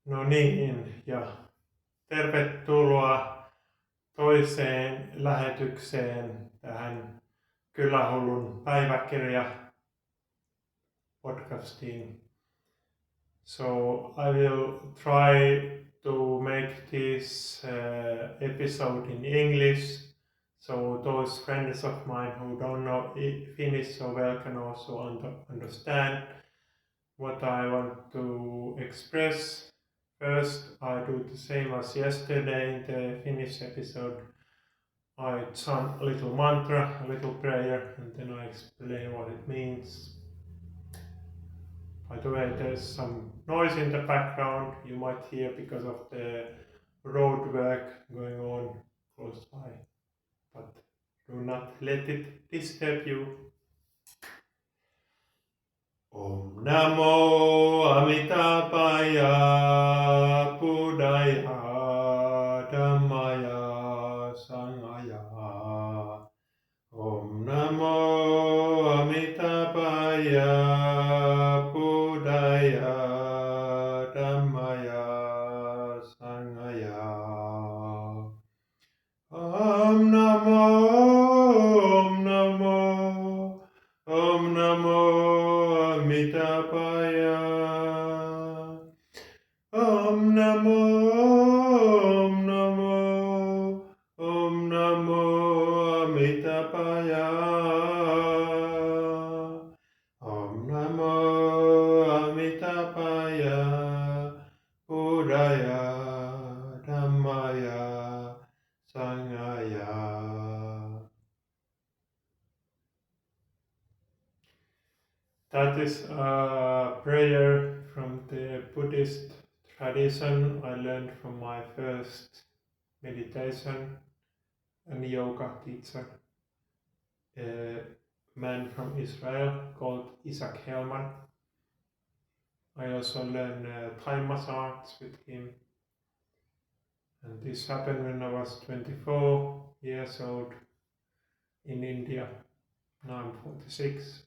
No niin, ja tervetuloa toiseen lähetykseen tähän Kylähullun päiväkirja podcastiin. So I will try to make this episode in English, so those friends of mine who don't know Finnish so well can also understand what I want to express. First, I do the same as yesterday in the Finnish episode. I chant a little mantra, a little prayer, and then I explain what it means. By the way, there's some noise in the background you might hear because of the road work going on close by. But do not let it disturb you. Om Namo Amitabhaya Buddhaya Dhammaya Sanghaya. Om Namo Amitabhaya Buddhaya Dhammaya Sanghaya. Om Namo Om Namo Om Namo Amitabhaya. Om Namo Om Namo Om Namo Amitabhaya. Om Namo Amitabhaya Buddhaya Dhammaya Sanghaya. That is a prayer from the Buddhist tradition I learned from my first meditation and yoga teacher, a man from Israel called Isaac Hellman. I also learned Thai massage with him, and this happened when I was 24 years old in India. Now I'm 46.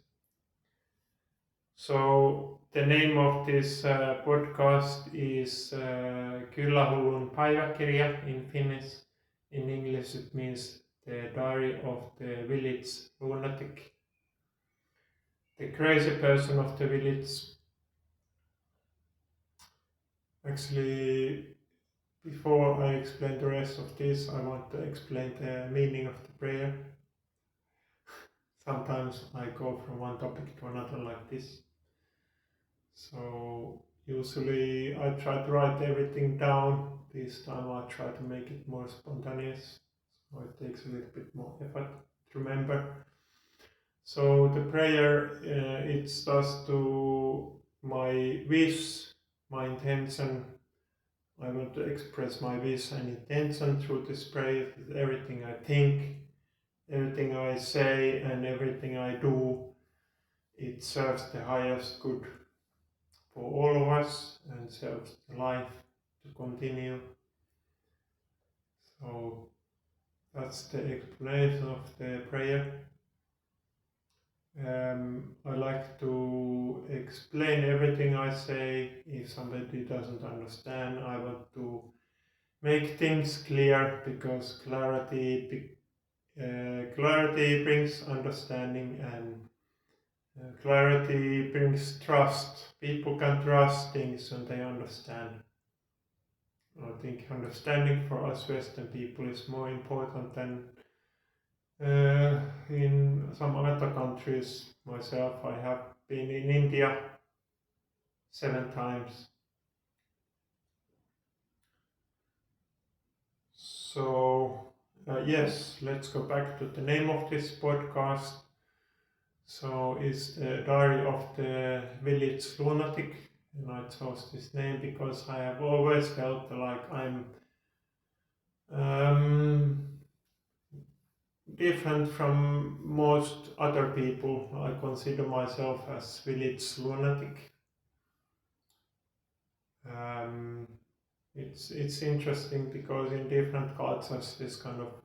So the name of this podcast is Kylähullun päiväkirja in Finnish. In English it means the diary of the village lunatic, the crazy person of the village. Actually, before I explain the rest of this, I want to explain the meaning of the prayer. Sometimes I go from one topic to another like this. So usually I try to write everything down. This time I try to make it more spontaneous. So it takes a little bit more effort to remember. So the prayer, it's just to my wish, my intention. I want to express my wish and intention through this prayer. Everything I think, everything I say, and everything I do, it serves the highest good for all of us and serves the life to continue. So that's the explanation of the prayer. I like to explain everything I say. If somebody doesn't understand, I want to make things clear, because clarity brings understanding, and clarity brings trust. People can trust things when they understand. I think understanding for us Western people is more important than in some other countries. Myself, I have been in India 7 times. So, yes, let's go back to the name of this podcast. So, it's the Diary of the Village Lunatic, and I chose this name because I have always felt like I'm different from most other people. I consider myself as village lunatic. It's interesting because in different cultures this kind of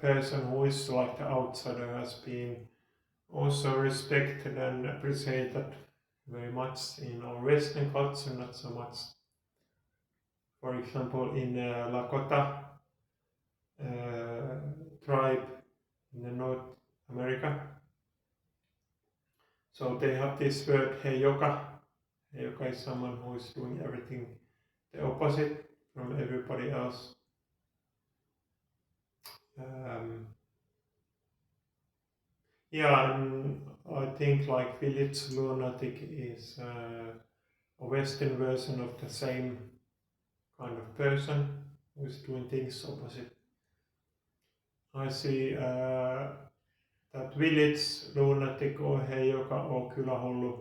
person who is like the outsider has been also respected and appreciated. very much in our Western culture, not so much. For example, in Lakota tribe in the North America, so they have this word heyoka. Heyoka is someone who is doing everything the opposite from everybody else. Yeah, and I think like village lunatic is a Western version of the same kind of person who is doing things opposite. I see that village lunatic or heyoka or Kylähullun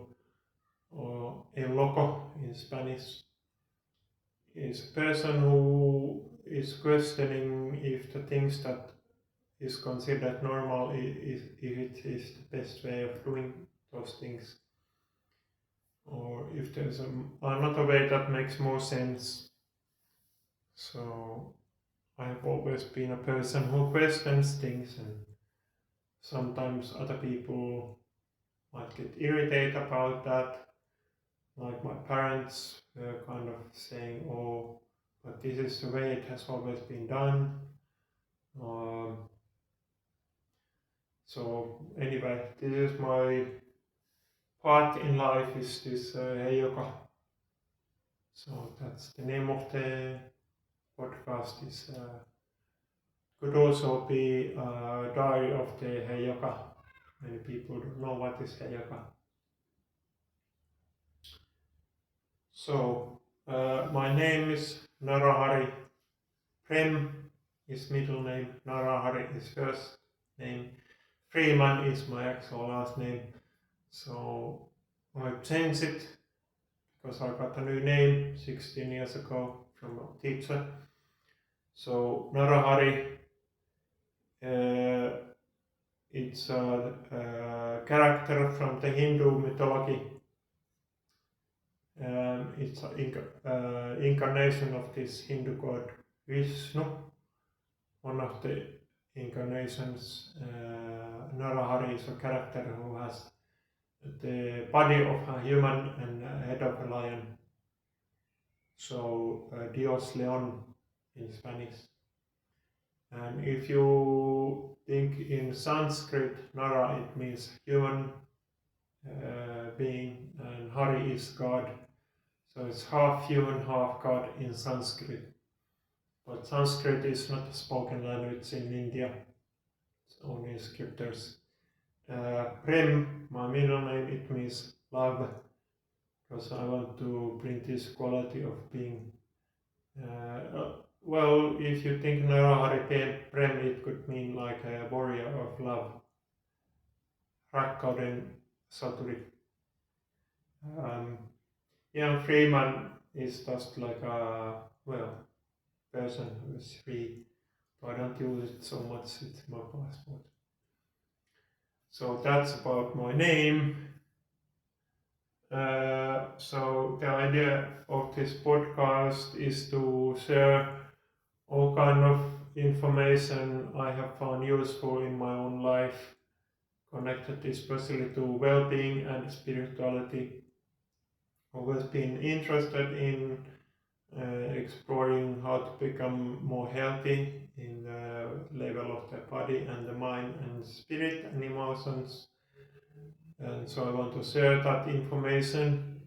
or el loco in Spanish is a person who is questioning if the things that is considered normal if it is the best way of doing those things, or if there's another way that makes more sense. So I have always been a person who questions things, and sometimes other people might get irritated about that. Like my parents were kind of saying, oh, but this is the way it has always been done. So anyway, this is my part in life, is this heyoka. So that's the name of the podcast. Is could also be Diary of the Heyoka. Many people don't know what is heyoka. So my name is Narahari Prem is middle name, Narahari is first name, Freeman is my actual last name. So I changed it because I got a new name 16 years ago from a teacher. So Narahari, it's a character from the Hindu mythology. It's an incarnation of this Hindu god Vishnu. One of the incarnations, Narahari, is a character who has the body of a human and head of a lion. So Dios León in Spanish. And if you think in Sanskrit, Nara, it means human being, and Hari is God. So it's half human, half God in Sanskrit. But Sanskrit is not a spoken language in India. It's only scriptures. Prem, my middle name, it means love, because I want to bring this quality of being. Well, if you think Narahari Prem, it could mean like a warrior of love. Rakkauden Saturi. Yeah, Freeman is just like a, well, person who is free. But I don't use it so much, it's my passport. So that's about my name. So the idea of this podcast is to share all kind of information I have found useful in my own life, connected especially to well-being and spirituality. Always been interested in exploring how to become more healthy in the level of the body and the mind and spirit and emotions. And so I want to share that information.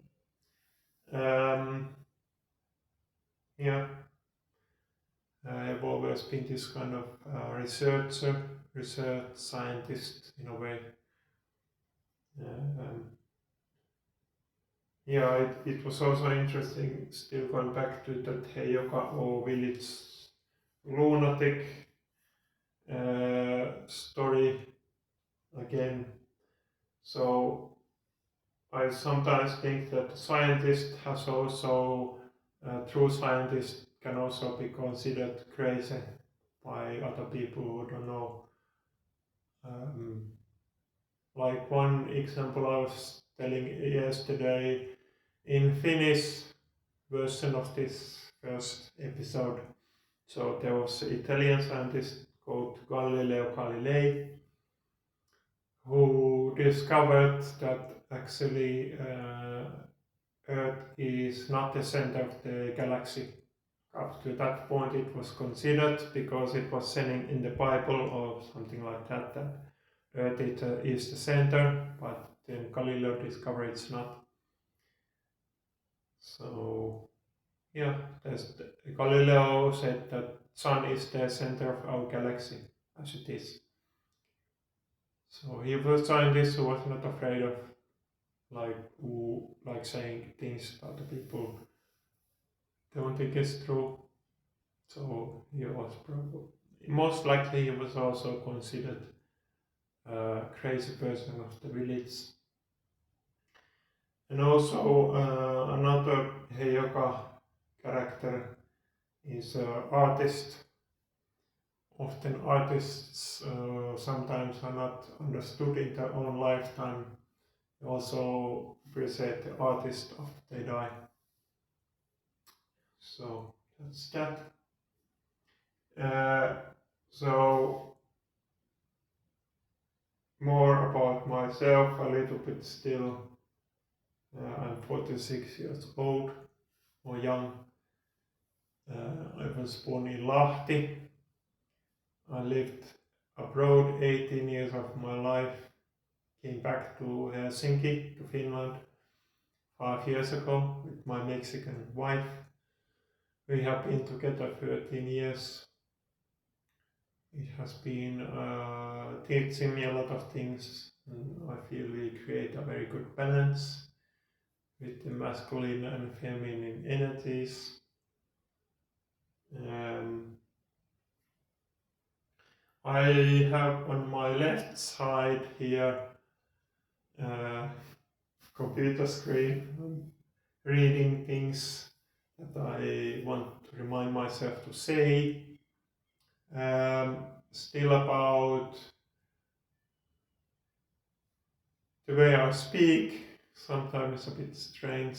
Yeah, I've always been this kind of researcher, research scientist in a way. Yeah, it was also interesting, still going back to that heyoka or village lunatic story again. So I sometimes think that scientist has also, true scientist can also be considered crazy by other people who don't know. Like one example I was telling yesterday, in Finnish version of this first episode, so there was an Italian scientist called Galileo Galilei who discovered that actually Earth is not the center of the galaxy. Up to that point it was considered, because it was said in the Bible or something like that, that Earth is the center, but then Galileo discovered it's not. So yeah, Galileo said that Sun is the center of our galaxy, as it is. So he was a scientist who was not afraid of saying things that the people don't think is true. So he was probably, most likely he was also considered a crazy person of the village. And also another Heyoka character is an artist. Often artists sometimes are not understood in their own lifetime. They also appreciate the artist after they die. So that's that. So more about myself, a little bit still. I'm 46 years old, or young. I was born in Lahti. I lived abroad 18 years of my life. Came back to Helsinki, to Finland, 5 years ago with my Mexican wife. We have been together 13 years. It has been teaching me a lot of things, and I feel we create a very good balance with the masculine and feminine energies. I have on my left side here computer screen. I'm reading things that I want to remind myself to say. Still about the way I speak, sometimes a bit strange.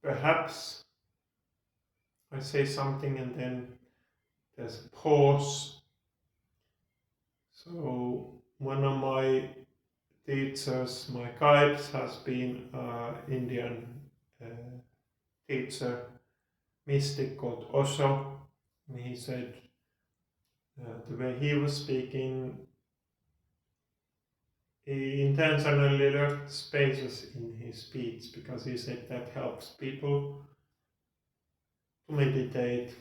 Perhaps I say something and then there's a pause. So one of my teachers, my guides, has been an Indian teacher, mystic called Osho. And he said the way he was speaking, he intentionally left spaces in his speech, because he said that helps people to meditate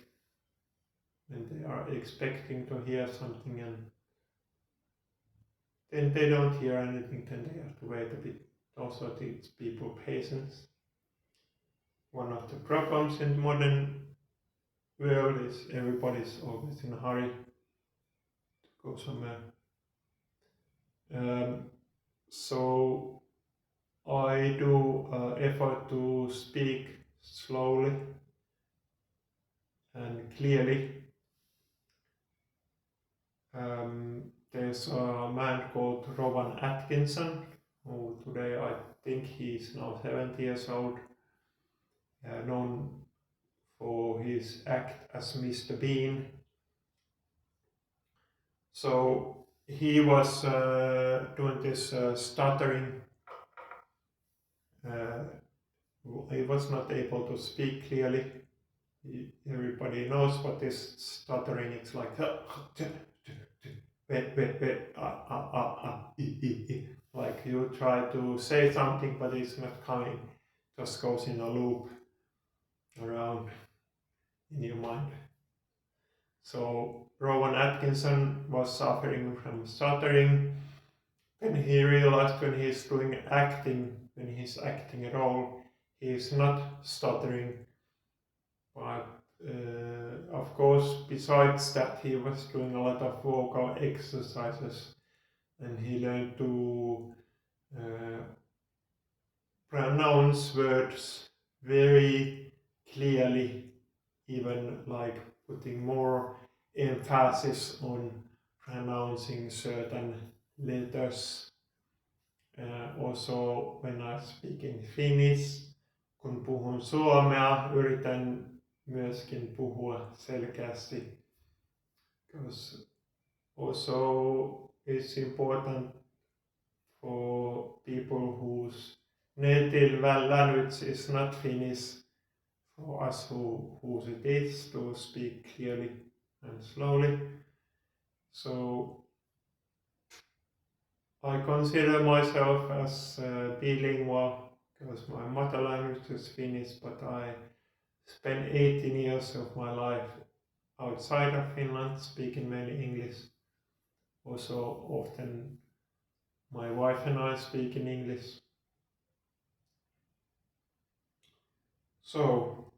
when they are expecting to hear something and then they don't hear anything, then they have to wait a bit. Also teach people patience. One of the problems in the modern world is everybody's always in a hurry to go somewhere. So I do effort to speak slowly and clearly. There's a man called Rowan Atkinson, who today I think he's now 70 years old, known for his act as Mr. Bean. So he was doing this stuttering. He was not able to speak clearly. Everybody knows what is stuttering. It's like like you try to say something, but it's not coming. Just goes in a loop around in your mind. So Rowan Atkinson was suffering from stuttering. Then he realized when he's doing acting, when he's acting at all, he's not stuttering. But of course, besides that, he was doing a lot of vocal exercises, and he learned to pronounce words very clearly, even like putting more emphasis on pronouncing certain letters. Also, when I speak in Finnish, kun puhun suomea, yritän myöskin puhua selkeästi, because also it's important for people whose native language is not Finnish, for us whose it is to speak clearly and slowly. So I consider myself as bilingual because my mother language is Finnish, but I spent 18 years of my life outside of Finland speaking mainly English. Also, often my wife and I speak in English. So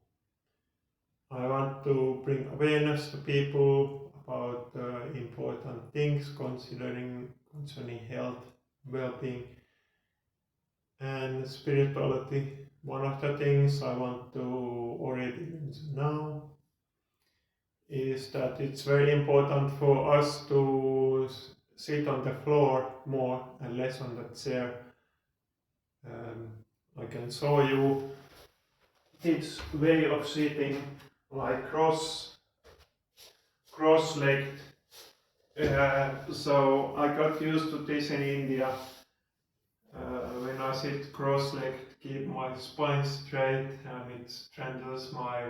I want to bring awareness to people about important things concerning health, well-being, and spirituality. One of the things I want to already mention now is that it's very important for us to sit on the floor more and less on the chair. I can show you this way of sitting, like cross-legged. So I got used to this in India. When I sit cross-legged, keep my spine straight, and it strengthens my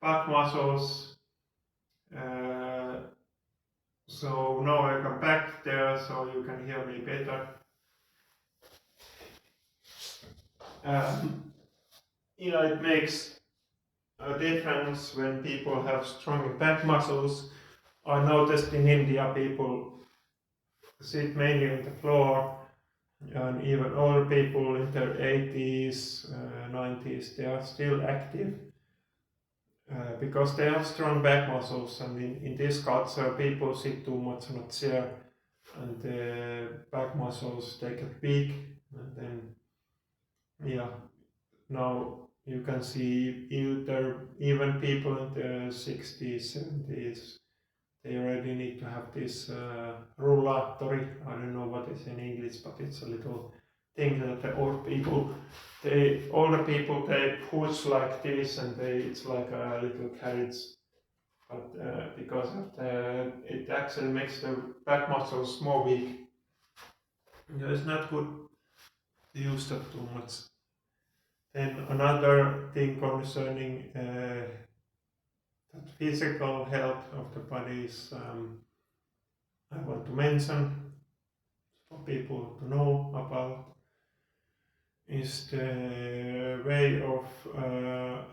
back muscles. So now I come back there so you can hear me better. It makes a difference when people have strong back muscles. I noticed in India people sit mainly on the floor, and even older people in their 80s, 90s, they are still active because they have strong back muscles. And in this culture, people sit too much on a chair, and the back muscles they get weak, and then now you can see even people in their 60s, 70s, they already need to have this rollatory. I don't know what it's in English, but it's a little thing that the older people, they push like this, and it's like a little carriage. But because of it actually makes the back muscles more weak. It's not good to use that too much. Then another thing concerning that physical health of the body is I want to mention for people to know about is the way of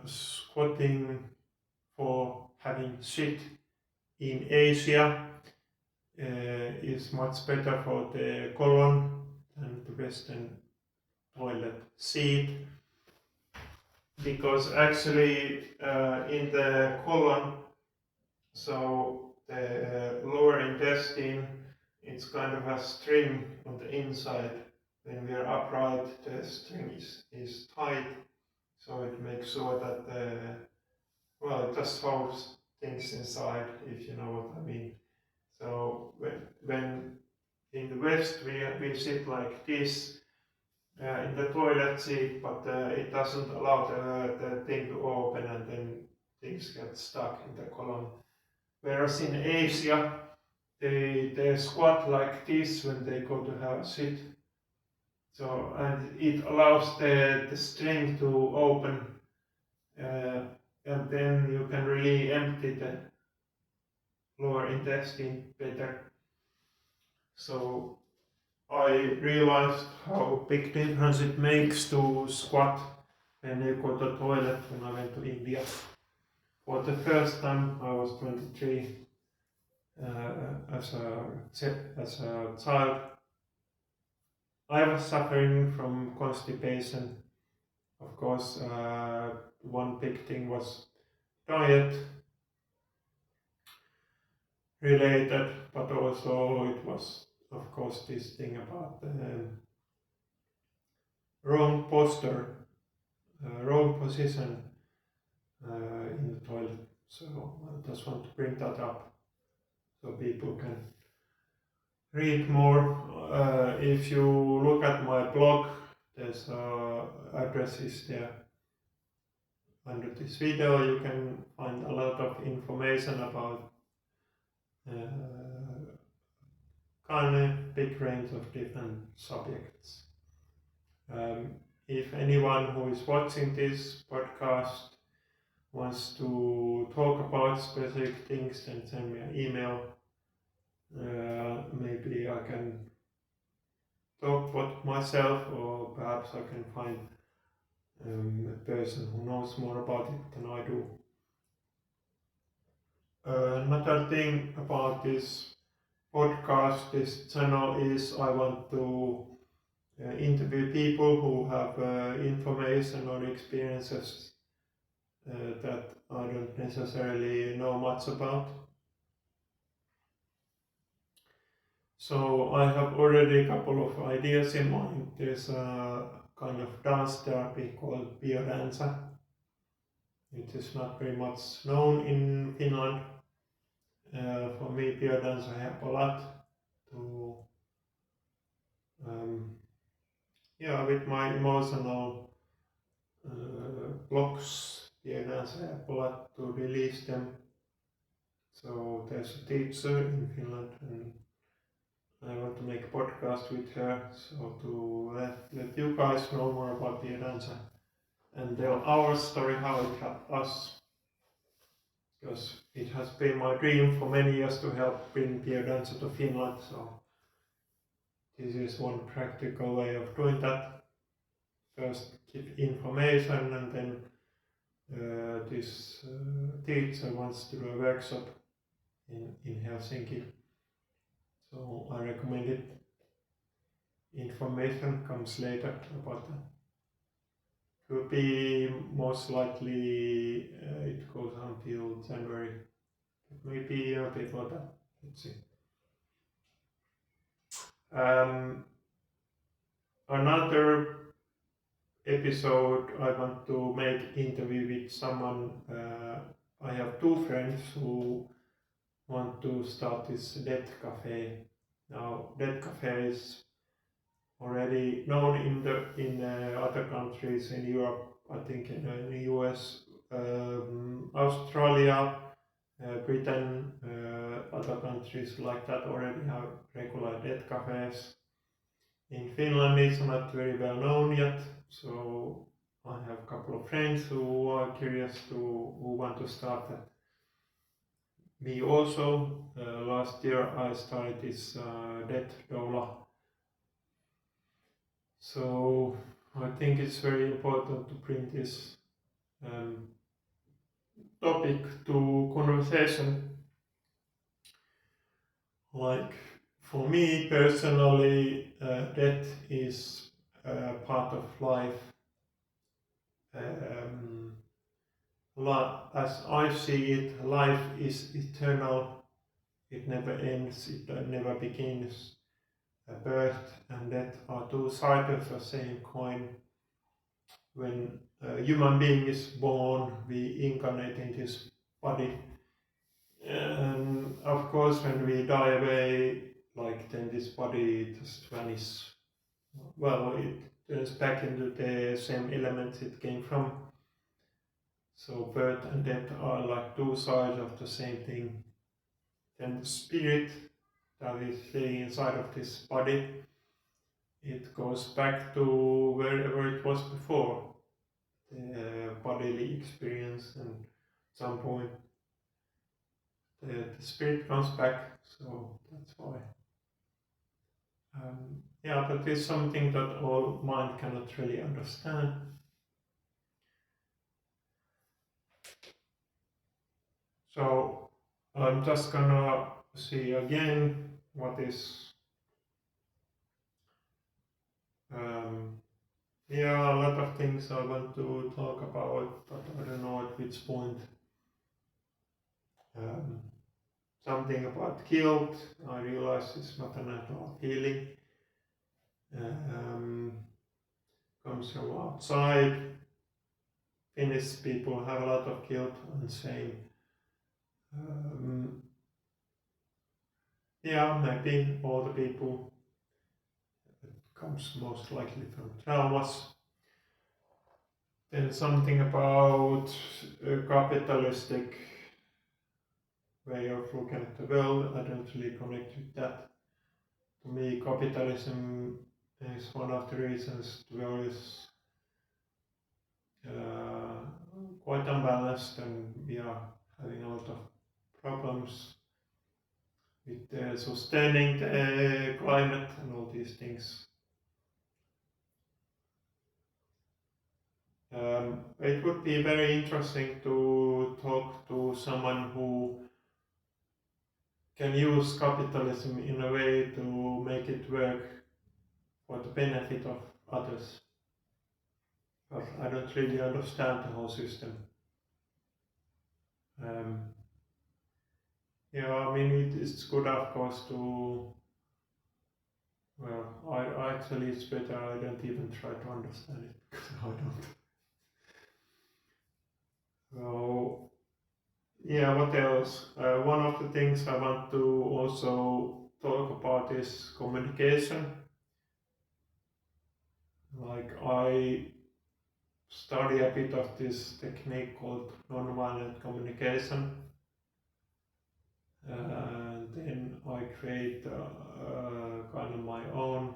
squatting for having shit in Asia is much better for the colon than the Western toilet seat, because actually in the colon, so the lower intestine, it's kind of a string on the inside. When we are upright, the string is tight, so it makes sure that it just holds things inside, if you know what I mean. So when in the West we sit like this in the toilet seat, but it doesn't allow the thing to open, and then things get stuck in the colon. Whereas in Asia, they squat like this when they go to have a sit. So, and it allows the string to open, and then you can really empty the lower intestine better. So I realized how big difference it makes to squat when you go to the toilet when I went to India. For the first time, I was 23. As a child, I was suffering from constipation. Of course, one big thing was diet related, but also it was, of course, this thing about wrong posture, wrong position in the toilet. So I just want to bring that up so people can read more. If you look at my blog, there's addresses there. Under this video you can find a lot of information about kind of big range of different subjects. If anyone who is watching this podcast wants to talk about specific things, then send me an email. Maybe I can talk about myself, or perhaps I can find a person who knows more about it than I do. Another thing about this podcast, this channel, is I want to interview people who have information or experiences that I don't necessarily know much about. So I have already a couple of ideas in mind. There's a kind of dance therapy called biodanza. It is not very much known in Finland. For me, biodanza help a lot to with my emotional blocks. Biodanza help a lot to release them. So there's a teacher in Finland, and I want to make a podcast with her, so to let you guys know more about biodanza and tell our story, how it helped us. Because it has been my dream for many years to help bring biodanza to Finland, so this is one practical way of doing that. First give information, and then this teacher wants to do a workshop in Helsinki. So I recommend it. Information comes later about that. Could be most likely it goes until January, maybe a bit later. Let's see. Another episode I want to make interview with someone. I have two friends who want to start this death cafe. Now, death cafe is already known in other countries in Europe. I think in the US, Australia, Britain, other countries like that already have regular death cafes. In Finland, it's not very well known yet, so I have a couple of friends who are curious who want to start that. Me also, last year I started this death doula. So I think it's very important to bring this topic to conversation. Like, for me personally, death is part of life. As I see it, life is eternal. It never ends, it never begins. Birth and death are two sides of the same coin. When a human being is born, we incarnate in this body. And of course, when we die away, like then this body just vanishes. Well, it turns back into the same elements it came from. So birth and death are like two sides of the same thing. Then the spirit that is inside of this body, it goes back to wherever it was before. The bodily experience, and at some point the spirit comes back, so that's why. But it's something that all mind cannot really understand. So I'm just gonna see again what is a lot of things I want to talk about, but I don't know at which point. Something about guilt, I realize it's not an adult feeling. Comes from outside. Finnish people have a lot of guilt and shame. Maybe all the people. It comes most likely from traumas. Then something about a capitalistic way of looking at the world. I don't really connect with that. to me, capitalism is one of the reasons the world is quite unbalanced, and we are having a lot of problems with sustaining the climate and all these things. It would be very interesting to talk to someone who can use capitalism in a way to make it work for the benefit of others. But I don't really understand the whole system. Yeah, I mean, it's good, of course, to. Well, I actually, it's better I don't even try to understand it because I don't. So, yeah, what else? One of the things I want to also talk about is communication. Like, I study a bit of this technique called nonviolent communication. And then I create kind of my own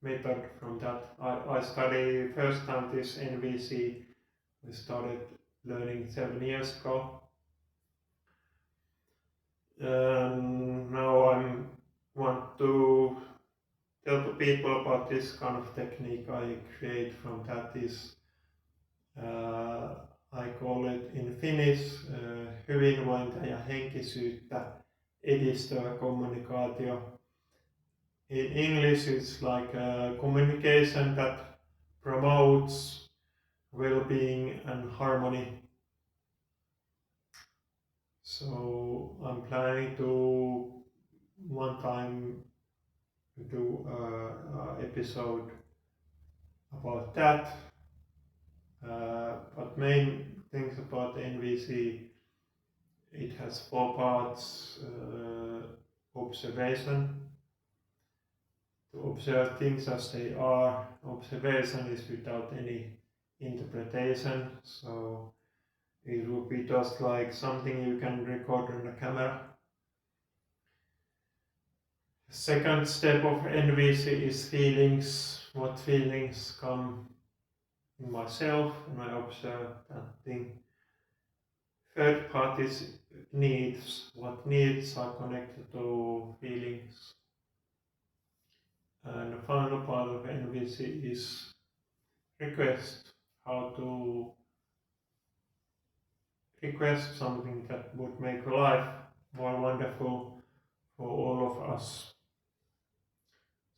method from that. I study first time this NVC. We started learning 7 years ago. Now I want to tell the people about this kind of technique I create from that. Is I call it in Finnish hyvinvointia ja henkisyyttä edistävä kommunikaatio. In English it's like communication that promotes well-being and harmony. So I'm planning to one time do an episode about that. But main things about NVC, it has 4 parts. Observation, to observe things as they are. Observation is without any interpretation, so it would be just like something you can record on the camera. Second step of NVC is feelings. What feelings come in myself when I observe that thing. Third part is needs. What needs are connected to feelings. And the final part of NVC is request. How to request something that would make life more wonderful for all of us.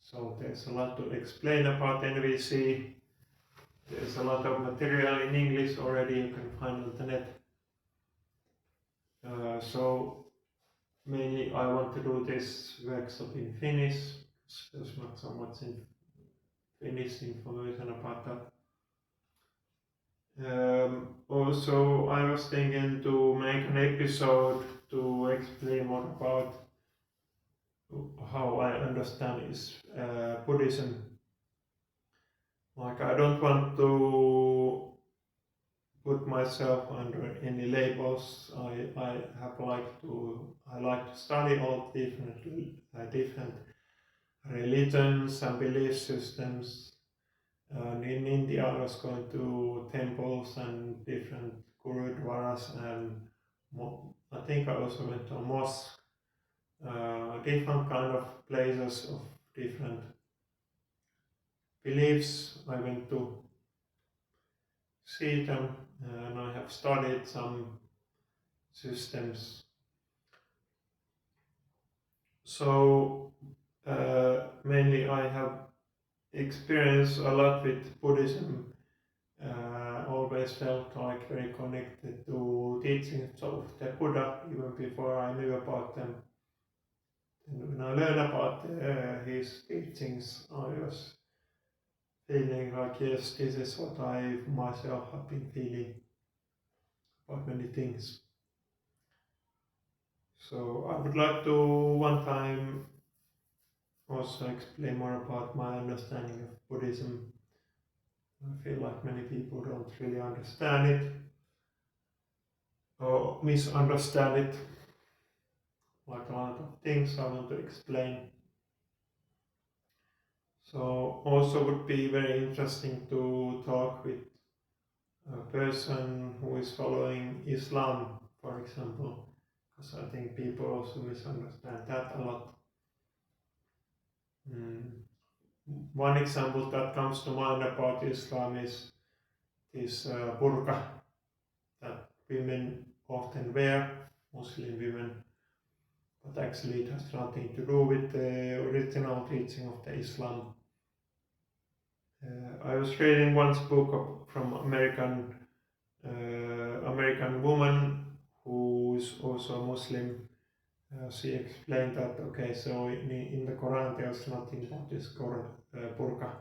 So there's a lot to explain about NVC. There's a lot of material in English already you can find on the net. So mainly I want to do this workshop in Finnish. There's not so much in Finnish information about that. Also, I was thinking to make an episode to explain more about how I understand is Buddhism. Like, I don't want to put myself under any labels. I like to study all different religions and belief systems. And in India, I was going to temples and different gurudwaras, and I think I also went to a mosque. Different kind of places of different beliefs. I went to see them, and I have studied some systems. So mainly I have experienced a lot with Buddhism. Always felt like very connected to teachings of the Buddha even before I knew about them. And when I learned about his teachings, I was feeling like, yes, this is what I myself have been feeling about many things. So I would like to one time also explain more about my understanding of Buddhism. I feel like many people don't really understand it or misunderstand it. like a lot of things I want to explain. So also would be very interesting to talk with a person who is following Islam, for example, because I think people also misunderstand that a lot. One example that comes to mind about Islam is this burqa that women often wear, Muslim women, but actually it has nothing to do with the original teaching of the Islam. I was reading once from American woman who is also Muslim. She explained that okay, so in the Quran there's nothing about this burqa.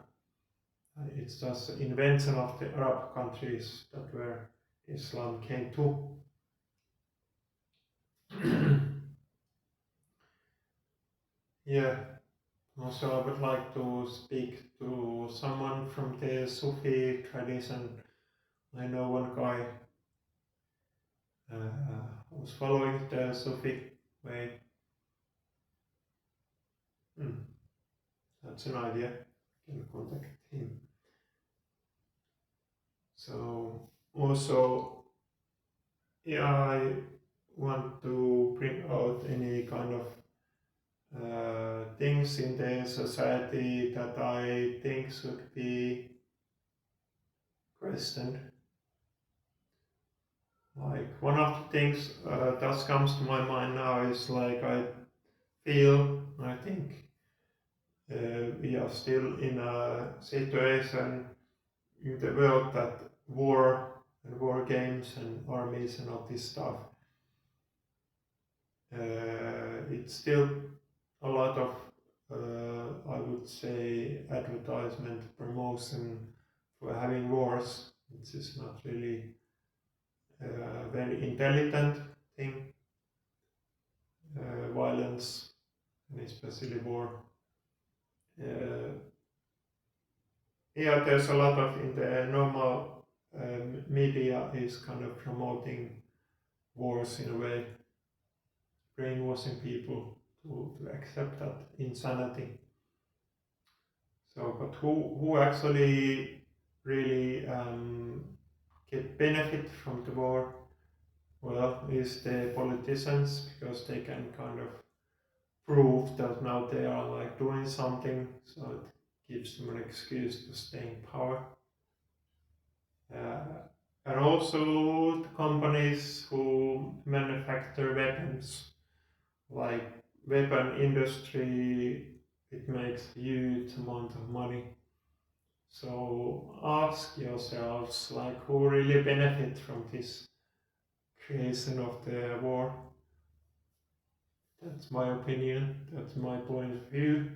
It's just an invention of the Arab countries that where Islam came to. Yeah. Also, I would like to speak to someone from the Sufi tradition. I know one guy who's following the Sufi way. That's an idea. I can contact him. So also, yeah, I want to bring out any kind of things in the society that I think should be questioned. Like one of the things that comes to my mind now is like I think we are still in a situation in the world that war and war games and armies and all this stuff, it's still a lot of, I would say, advertisement promotion for having wars, which is not really a very intelligent thing. Violence, and especially war. Yeah, there's a lot of in the normal media is kind of promoting wars in a way, brainwashing people to accept that insanity. So, but who actually really get benefit from the war? Well, is the politicians, because they can kind of prove that now they are like doing something, so it gives them an excuse to stay in power. And also the companies who manufacture weapons, like weapon industry, it makes huge amount of money. So ask yourselves, like, who really benefit from this creation of the war? That's my opinion, that's my point of view.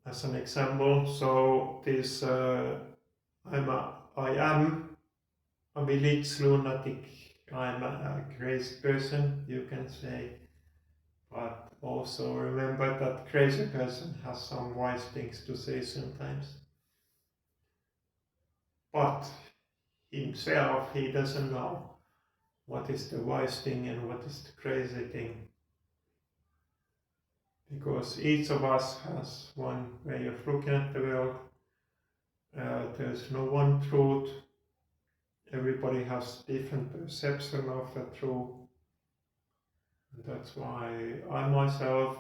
As an example, so this I am a village lunatic. I'm a crazy person, you can say, but also remember that crazy person has some wise things to say sometimes. But himself, he doesn't know what is the wise thing and what is the crazy thing. Because each of us has one way of looking at the world. There's no one truth. Everybody has different perception of the truth. And that's why I myself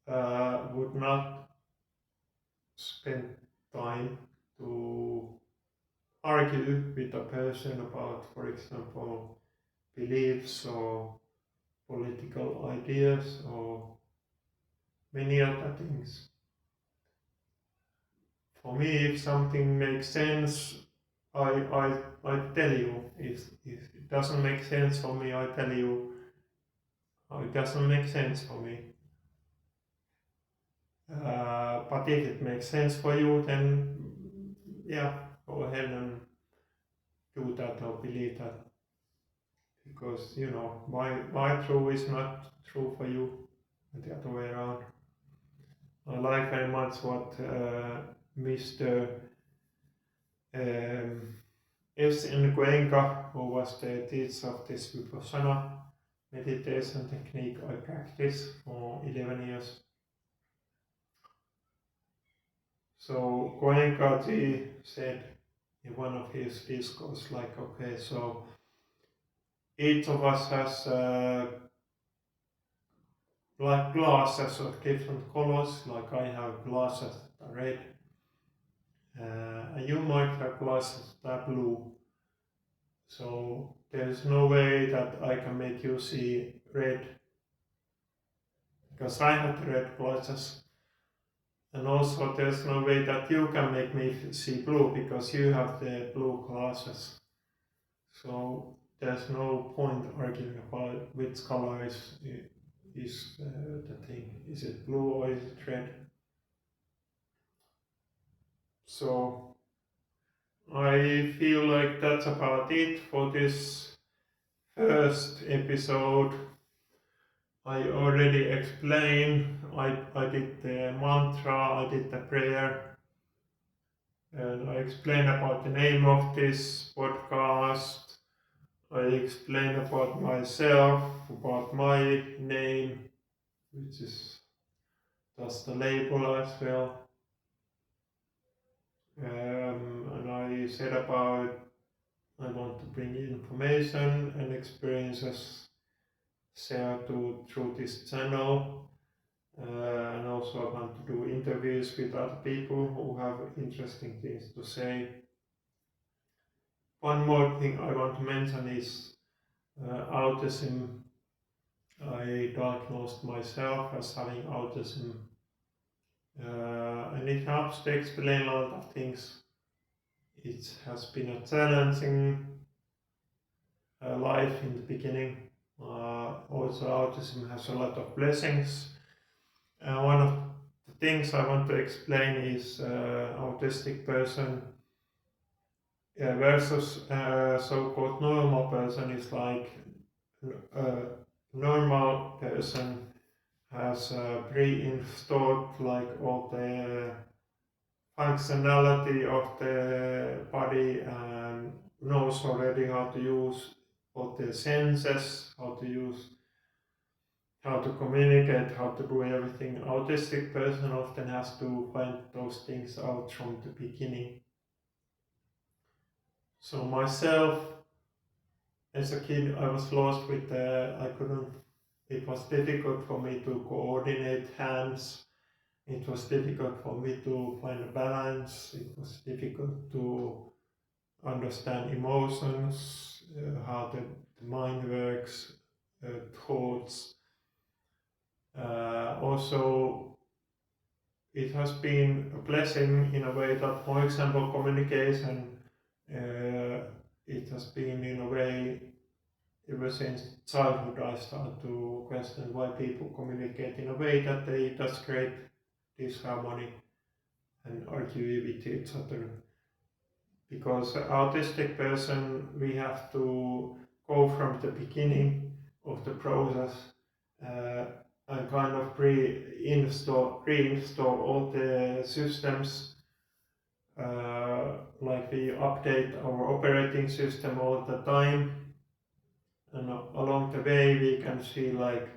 would not spend time to argue with a person about, for example, beliefs or political ideas or many other things. For me, if something makes sense, I tell you. If it doesn't make sense for me, I tell you it doesn't make sense for me. But if it makes sense for you, then yeah, go ahead and do that or believe that. Because you know, my truth is not true for you, and the other way around. I like very much what Mr. Um, in Goenka, who was the teacher of this Vipassana meditation technique I practiced for 11 years. So Goenka said in one of his discourses, like, okay, so each of us has like glasses of different colors, like I have glasses that are red, and you might have glasses that are blue. So there's no way that I can make you see red because I have the red glasses. And also there's no way that you can make me see blue because you have the blue glasses. So there's no point arguing about which color is the thing. Is it blue or is it red? So I feel like that's about it for this first episode. I already explained, I did the mantra, I did the prayer, and I explained about the name of this podcast. I explained about myself, about my name, which is just the label as well. And I said about I want to bring information and experiences shared through this channel. And also I want to do interviews with other people who have interesting things to say. One more thing I want to mention is autism. I diagnosed myself as having autism, and it helps to explain a lot of things. It has been a challenging life in the beginning. Also, autism has a lot of blessings. One of the things I want to explain is autistic person versus so-called normal person is like a normal person has pre-installed like all the functionality of the body and knows already how to use all the senses, how to communicate, how to do everything. Autistic person often has to find those things out from the beginning. So myself, as a kid, I was lost with it was difficult for me to coordinate hands. It was difficult for me to find a balance. It was difficult to understand emotions, how the mind works, thoughts. Also, it has been a blessing in a way that, for example, communication, it has been in a way, ever since childhood, I started to question why people communicate in a way that they just create disharmony and argue with each other. Because autistic person, we have to go from the beginning of the process and kind of reinstall all the systems. Like we update our operating system all the time, and along the way we can see like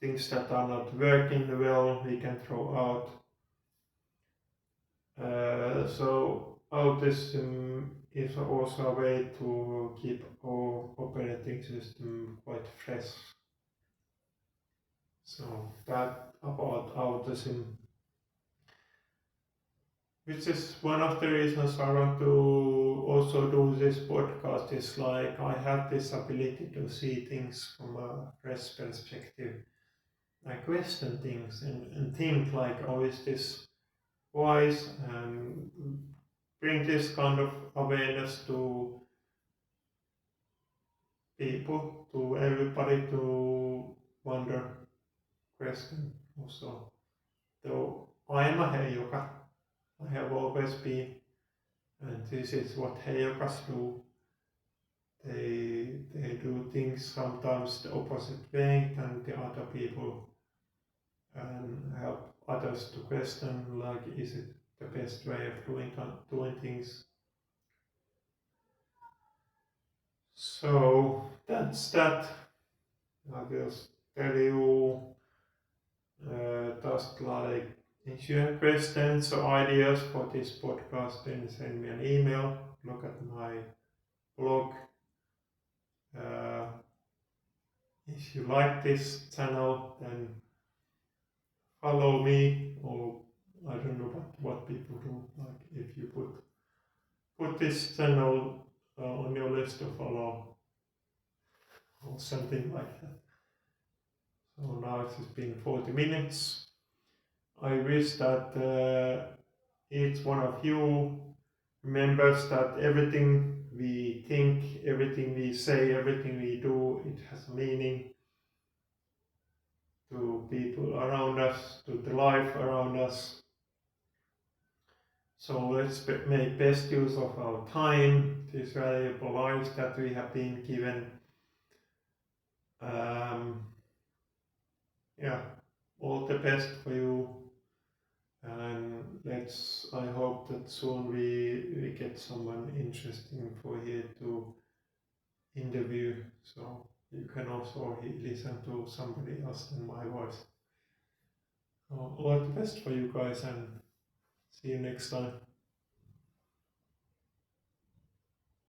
things that are not working well, we can throw out. So autism is also a way to keep our operating system quite fresh. So that about autism, which is one of the reasons I want to also do this podcast, is like I have this ability to see things from a fresh perspective. I question things and think like, oh, is this wise? And bring this kind of awareness to people, to everybody to wonder, question also. Though I am a heijoka, I have always been, and this is what heijokas do. They do things sometimes the opposite way than the other people, and help others to question like, is it the best way of doing things? So that's that. I will tell you just like if you have questions or ideas for this podcast, then send me an email. Look at my blog. Uh, if you like this channel, then follow me, or I don't know what people do. Like if you put this channel on your list to follow or something like that. So now it has been 40 minutes. I wish that each one of you remembers that everything we think, everything we say, everything we do, it has meaning to people around us, to the life around us. So let's make best use of our time, this valuable life that we have been given. Yeah, all the best for you. And I hope that soon we get someone interesting for here to interview, so you can also listen to somebody else than my voice. So all the best for you guys, and see you next time.